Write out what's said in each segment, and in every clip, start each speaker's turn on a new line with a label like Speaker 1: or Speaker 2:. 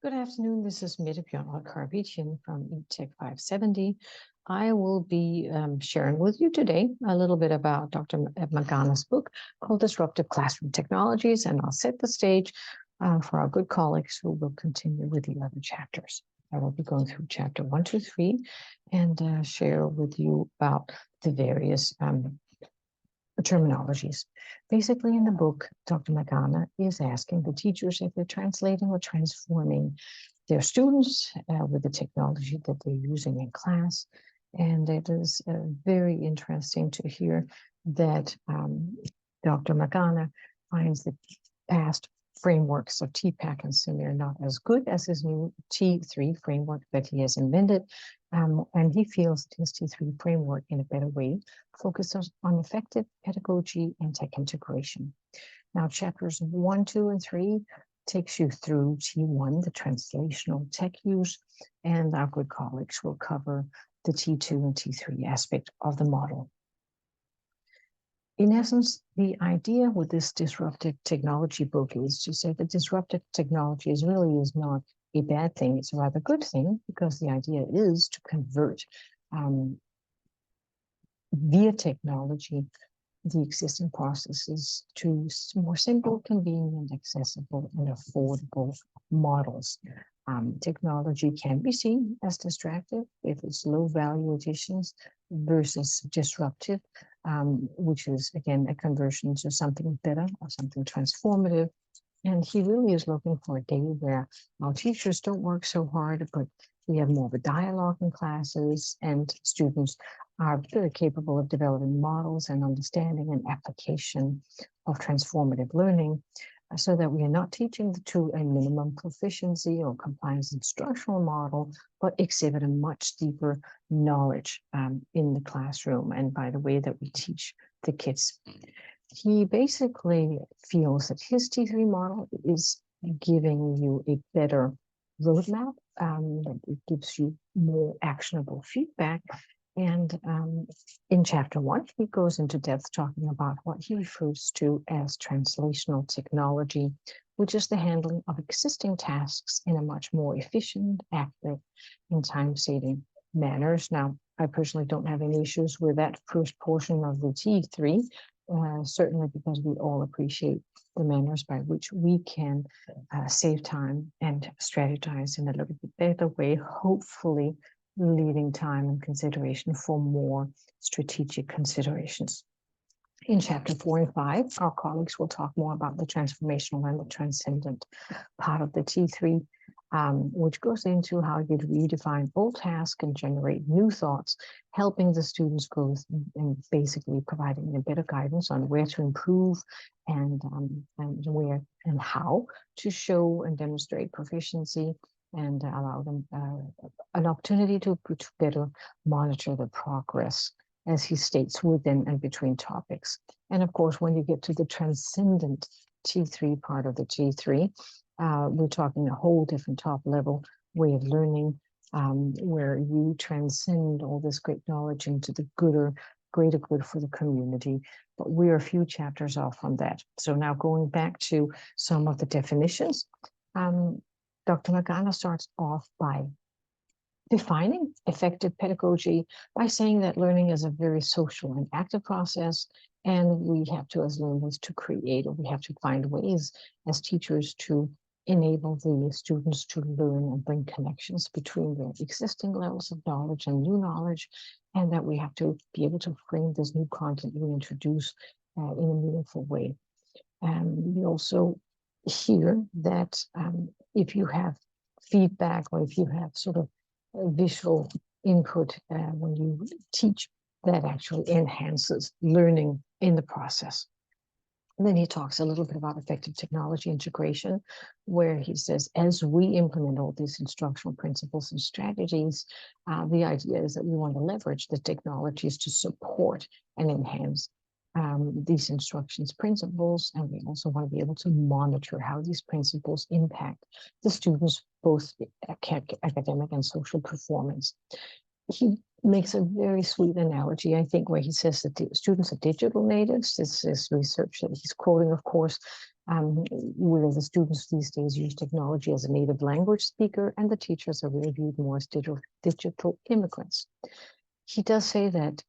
Speaker 1: Good afternoon. This is Mette Bjørnholt from ETEC570. I will be sharing with you today a little bit about Dr. Maganas' book called Disruptive Classroom Technologies, and I'll set the stage for our good colleagues who will continue with the other chapters. I will be going through chapter 1, 2, 3 and share with you about the various terminologies. Basically, in the book, Dr. Maganas is asking the teachers if they're translating or transforming their students with the technology that they're using in class. And it is very interesting to hear that Dr. Maganas finds the past frameworks of TPAC and SIMIR not as good as his new T3 framework that he has invented. And he feels his T3 framework, in a better way, focuses on effective pedagogy and tech integration. Now, chapters 1, 2, and 3 takes you through T1, the translational tech use, and our good colleagues will cover the T2 and T3 aspect of the model. In essence, the idea with this disruptive technology book is to say that disruptive technology is not a bad thing. It's a rather good thing, because the idea is to convert via technology the existing processes to more simple, convenient, accessible, and affordable models. Technology can be seen as distractive if it's low-value additions versus disruptive, which is, again, a conversion to something better or something transformative. And he really is looking for a day where our teachers don't work so hard, but we have more of a dialogue in classes, and students are very capable of developing models and understanding and application of transformative learning, so that we are not teaching to a minimum proficiency or compliance instructional model, but exhibit a much deeper knowledge in the classroom and by the way that we teach the kids. He basically feels that his T3 model is giving you a better roadmap, that it gives you more actionable feedback. And in chapter 1, he goes into depth talking about what he refers to as translational technology, which is the handling of existing tasks in a much more efficient, accurate, and time-saving manners. Now, I personally don't have any issues with that first portion of the T3, certainly because we all appreciate the manners by which we can save time and strategize in a little bit better way, hopefully leaving time and consideration for more strategic considerations. In chapter 4 and 5, our colleagues will talk more about the transformational and the transcendent part of the T3, which goes into how you redefine old tasks and generate new thoughts, helping the students go and basically providing a better guidance on where to improve and where and how to show and demonstrate proficiency, and allow them an opportunity to better monitor the progress, as he states, within and between topics. And of course, when you get to the transcendent T3 part of the T3, we're talking a whole different top-level way of learning, where you transcend all this great knowledge into the greater good for the community. But we're a few chapters off from that. So now going back to some of the definitions, Dr. Maganas starts off by defining effective pedagogy by saying that learning is a very social and active process, and we have to, as learners, to create, or we have to find ways as teachers to enable the students to learn and bring connections between their existing levels of knowledge and new knowledge, and that we have to be able to frame this new content we introduce in a meaningful way. And we also hear that if you have feedback, or if you have sort of visual input when you teach, that actually enhances learning in the process. And then he talks a little bit about effective technology integration, where he says, as we implement all these instructional principles and strategies, the idea is that we want to leverage the technologies to support and enhance these instructions principles, and we also want to be able to monitor how these principles impact the students' both academic and social performance. He makes a very sweet analogy, I think, where he says that the students are digital natives. This is research that he's quoting, of course, where the students these days use technology as a native language speaker, and the teachers are really viewed more as digital immigrants. He does say that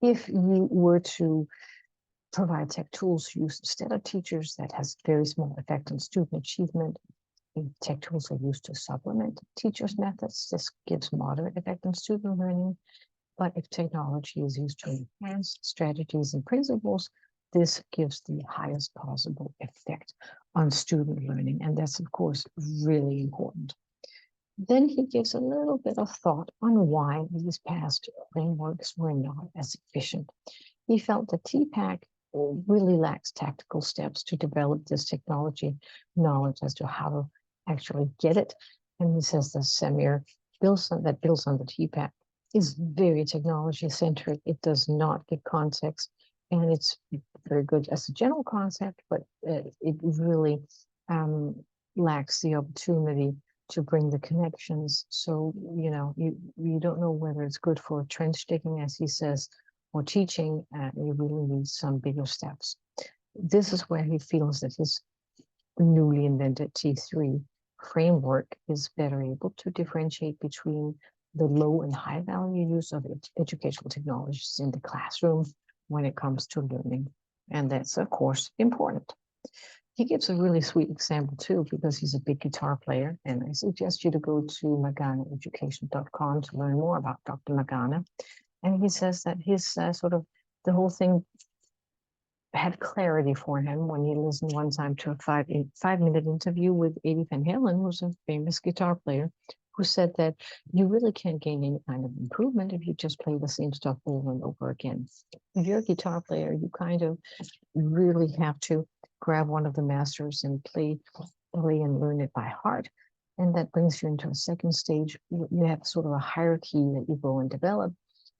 Speaker 1: if you were to provide tech tools used instead of teachers, that has very small effect on student achievement. If tech tools are used to supplement teachers' methods, this gives moderate effect on student learning. But if technology is used to enhance strategies and principles, this gives the highest possible effect on student learning. And that's, of course, really important. Then he gives a little bit of thought on why these past frameworks were not as efficient. He felt that TPAC really lacks tactical steps to develop this technology knowledge as to how to actually get it. And he says the SEMIR builds on the TPAC is very technology-centric. It does not give context, and it's very good as a general concept, but it really lacks the opportunity to bring the connections. So, you know, you don't know whether it's good for trench digging, as he says, or teaching. You really need some bigger steps. This is where he feels that his newly invented T3 framework is better able to differentiate between the low and high value use of educational technologies in the classroom when it comes to learning. And that's, of course, important. He gives a really sweet example too, because he's a big guitar player. And I suggest you to go to maganaeducation.com to learn more about Dr. Magana. And he says that his sort of the whole thing had clarity for him when he listened one time to a five-minute interview with Eddie Van Halen, who's a famous guitar player, who said that you really can't gain any kind of improvement if you just play the same stuff over and over again. If you're a guitar player, you kind of really have to grab one of the masters and play and learn it by heart. And that brings you into a second stage. You have sort of a hierarchy that you go and develop.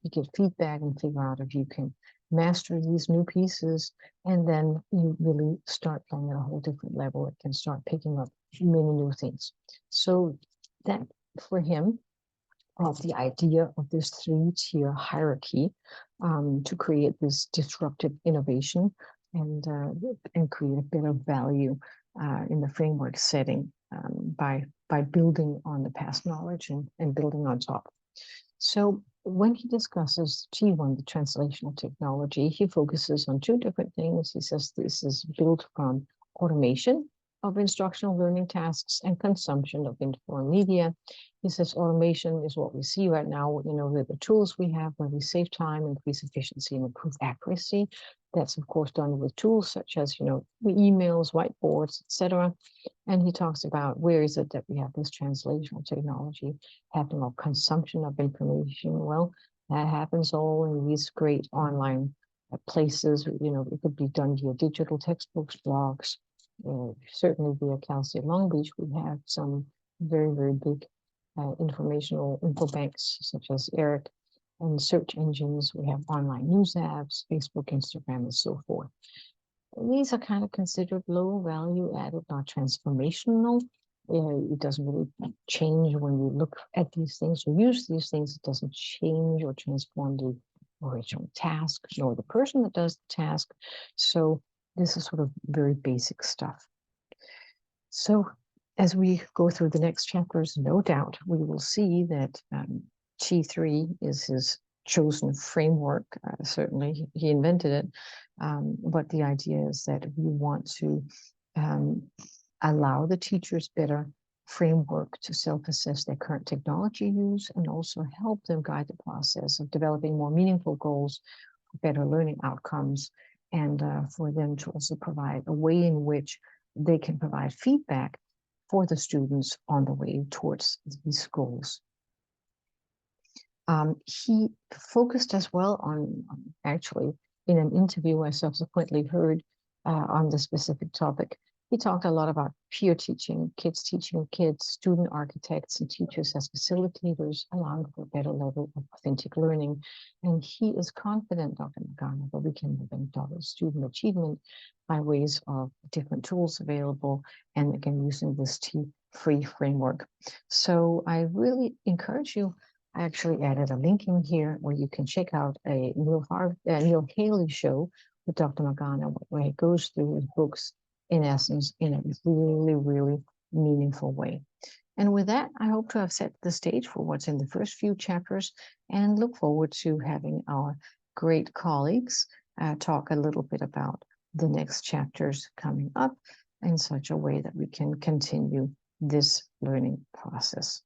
Speaker 1: You get feedback and figure out if you can master these new pieces, and then you really start playing at a whole different level. It can start picking up many new things. So that, for him, of the idea of this three-tier hierarchy to create this disruptive innovation and create a better value in the framework setting by building on the past knowledge and building on top. So when he discusses T1, the translational technology, he focuses on two different things. He says this is built from automation of instructional learning tasks and consumption of informed media. He says automation is what we see right now, you know, with the tools we have where we save time, increase efficiency, and improve accuracy. That's, of course, done with tools such as, you know, emails, whiteboards, etc. And he talks about where is it that we have this translational technology happening, or consumption of information. Well, that happens all in these great online places. You know, it could be done via digital textbooks, blogs. Certainly via Cal State Long Beach, we have some very, very big informational info banks such as ERIC, and search engines. We have online news apps, Facebook, Instagram, and so forth. These are kind of considered low value added, not transformational. It doesn't really change when you look at these things or use these things. It doesn't change or transform the original task, nor the person that does the task. So this is sort of very basic stuff. So as we go through the next chapters, no doubt we will see that T3 is his chosen framework. Certainly he invented it, but the idea is that we want to allow the teachers better framework to self-assess their current technology use, and also help them guide the process of developing more meaningful goals for better learning outcomes, and for them to also provide a way in which they can provide feedback for the students on the way towards these goals. He focused as well on actually, in an interview I subsequently heard on the specific topic, he talked a lot about peer teaching kids, student architects and teachers as facilitators, allowing for a better level of authentic learning. And he is confident, Dr. Magana, that we can double student achievement by ways of different tools available, and again, using this T3 framework. So I really encourage you. I actually added a link in here where you can check out a Neil Haley show with Dr. Magana, where he goes through his books in essence, in a really, really meaningful way. And with that, I hope to have set the stage for what's in the first few chapters and look forward to having our great colleagues talk a little bit about the next chapters coming up in such a way that we can continue this learning process.